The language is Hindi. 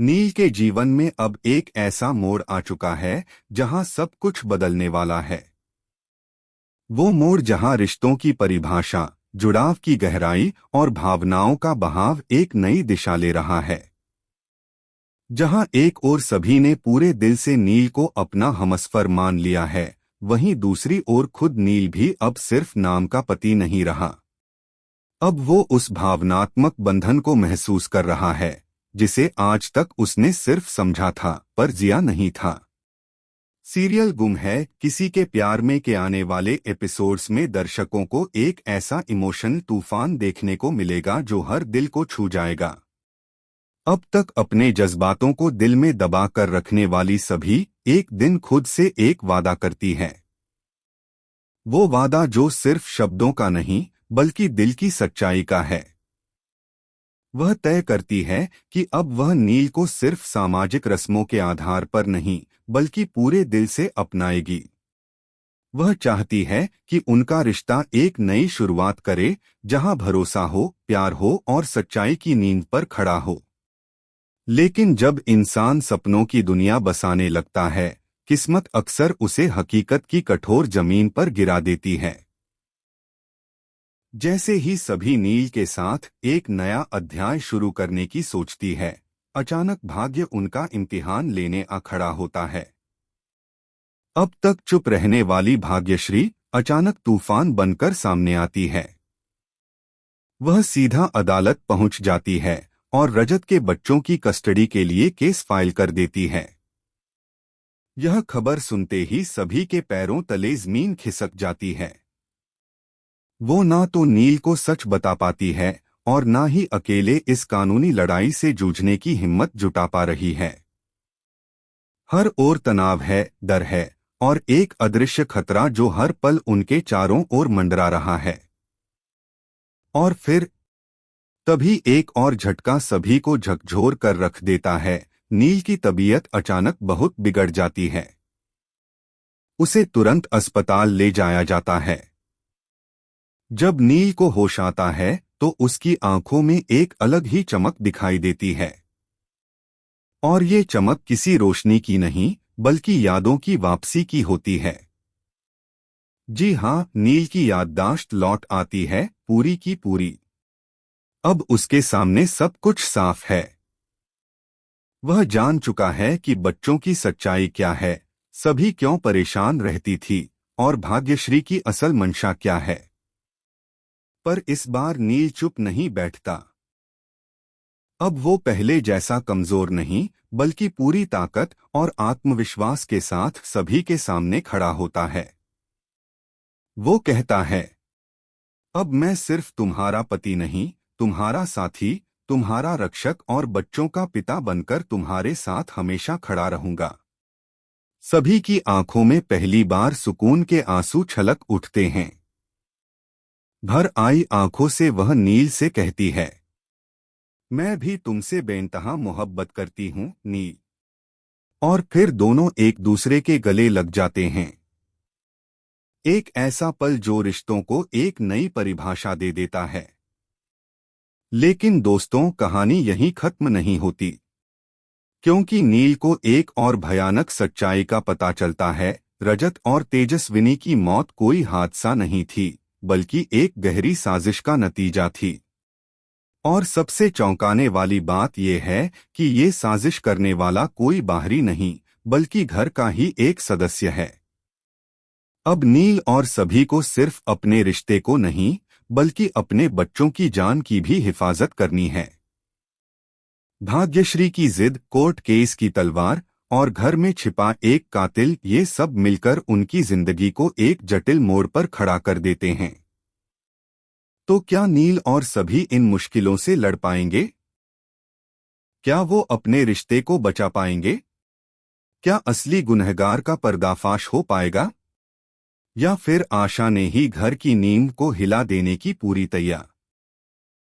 नील के जीवन में अब एक ऐसा मोड़ आ चुका है जहां सब कुछ बदलने वाला है। वो मोड़ जहां रिश्तों की परिभाषा, जुड़ाव की गहराई और भावनाओं का बहाव एक नई दिशा ले रहा है। जहां एक ओर सभी ने पूरे दिल से नील को अपना हमसफर मान लिया है, वहीं दूसरी ओर खुद नील भी अब सिर्फ नाम का पति नहीं रहा। अब वो उस भावनात्मक बंधन को महसूस कर रहा है जिसे आज तक उसने सिर्फ समझा था पर जिया नहीं था। सीरियल गुम है किसी के प्यार में के आने वाले एपिसोड्स में दर्शकों को एक ऐसा इमोशनल तूफान देखने को मिलेगा जो हर दिल को छू जाएगा। अब तक अपने जज्बातों को दिल में दबा कर रखने वाली सभी एक दिन खुद से एक वादा करती है। वो वादा जो सिर्फ शब्दों का नहीं बल्कि दिल की सच्चाई का है। वह तय करती है कि अब वह नील को सिर्फ सामाजिक रस्मों के आधार पर नहीं बल्कि पूरे दिल से अपनाएगी। वह चाहती है कि उनका रिश्ता एक नई शुरुआत करे जहां भरोसा हो, प्यार हो और सच्चाई की नींव पर खड़ा हो। लेकिन जब इंसान सपनों की दुनिया बसाने लगता है, किस्मत अक्सर उसे हकीकत की कठोर जमीन पर गिरा देती है। जैसे ही सभी नील के साथ एक नया अध्याय शुरू करने की सोचती है, अचानक भाग्य उनका इम्तिहान लेने आ खड़ा होता है। अब तक चुप रहने वाली भाग्यश्री अचानक तूफान बनकर सामने आती है। वह सीधा अदालत पहुंच जाती है और रजत के बच्चों की कस्टडी के लिए केस फाइल कर देती है। यह खबर सुनते ही सभी के पैरों तले जमीन खिसक जाती है। वो ना तो नील को सच बता पाती है और ना ही अकेले इस कानूनी लड़ाई से जूझने की हिम्मत जुटा पा रही है। हर ओर तनाव है, डर है और एक अदृश्य खतरा जो हर पल उनके चारों ओर मंडरा रहा है। और फिर तभी एक और झटका सभी को झकझोर कर रख देता है। नील की तबीयत अचानक बहुत बिगड़ जाती है। उसे तुरंत अस्पताल ले जाया जाता है। जब नील को होश आता है तो उसकी आंखों में एक अलग ही चमक दिखाई देती है। और ये चमक किसी रोशनी की नहीं बल्कि यादों की वापसी की होती है। जी हाँ, नील की याददाश्त लौट आती है, पूरी की पूरी। अब उसके सामने सब कुछ साफ है। वह जान चुका है कि बच्चों की सच्चाई क्या है, सभी क्यों परेशान रहती थी और भाग्यश्री की असल मंशा क्या है। पर इस बार नील चुप नहीं बैठता। अब वो पहले जैसा कमजोर नहीं बल्कि पूरी ताकत और आत्मविश्वास के साथ सभी के सामने खड़ा होता है। वो कहता है, अब मैं सिर्फ तुम्हारा पति नहीं, तुम्हारा साथी, तुम्हारा रक्षक और बच्चों का पिता बनकर तुम्हारे साथ हमेशा खड़ा रहूंगा। सभी की आंखों में पहली बार सुकून के आंसू छलक उठते हैं। भर आई आंखों से वह नील से कहती है, मैं भी तुमसे बेइंतहा मोहब्बत करती हूँ नील। और फिर दोनों एक दूसरे के गले लग जाते हैं। एक ऐसा पल जो रिश्तों को एक नई परिभाषा दे देता है। लेकिन दोस्तों, कहानी यहीं खत्म नहीं होती, क्योंकि नील को एक और भयानक सच्चाई का पता चलता है। रजत और तेजस्विनी की मौत कोई हादसा नहीं थी बल्कि एक गहरी साजिश का नतीजा थी। और सबसे चौंकाने वाली बात यह है कि ये साजिश करने वाला कोई बाहरी नहीं बल्कि घर का ही एक सदस्य है। अब नील और सभी को सिर्फ अपने रिश्ते को नहीं बल्कि अपने बच्चों की जान की भी हिफाजत करनी है। भाग्यश्री की जिद, कोर्ट केस की तलवार और घर में छिपा एक कातिल, ये सब मिलकर उनकी जिंदगी को एक जटिल मोड़ पर खड़ा कर देते हैं। तो क्या नील और सभी इन मुश्किलों से लड़ पाएंगे? क्या वो अपने रिश्ते को बचा पाएंगे? क्या असली गुनहगार का पर्दाफाश हो पाएगा? या फिर आशा ने ही घर की नींव को हिला देने की पूरी तैयारी?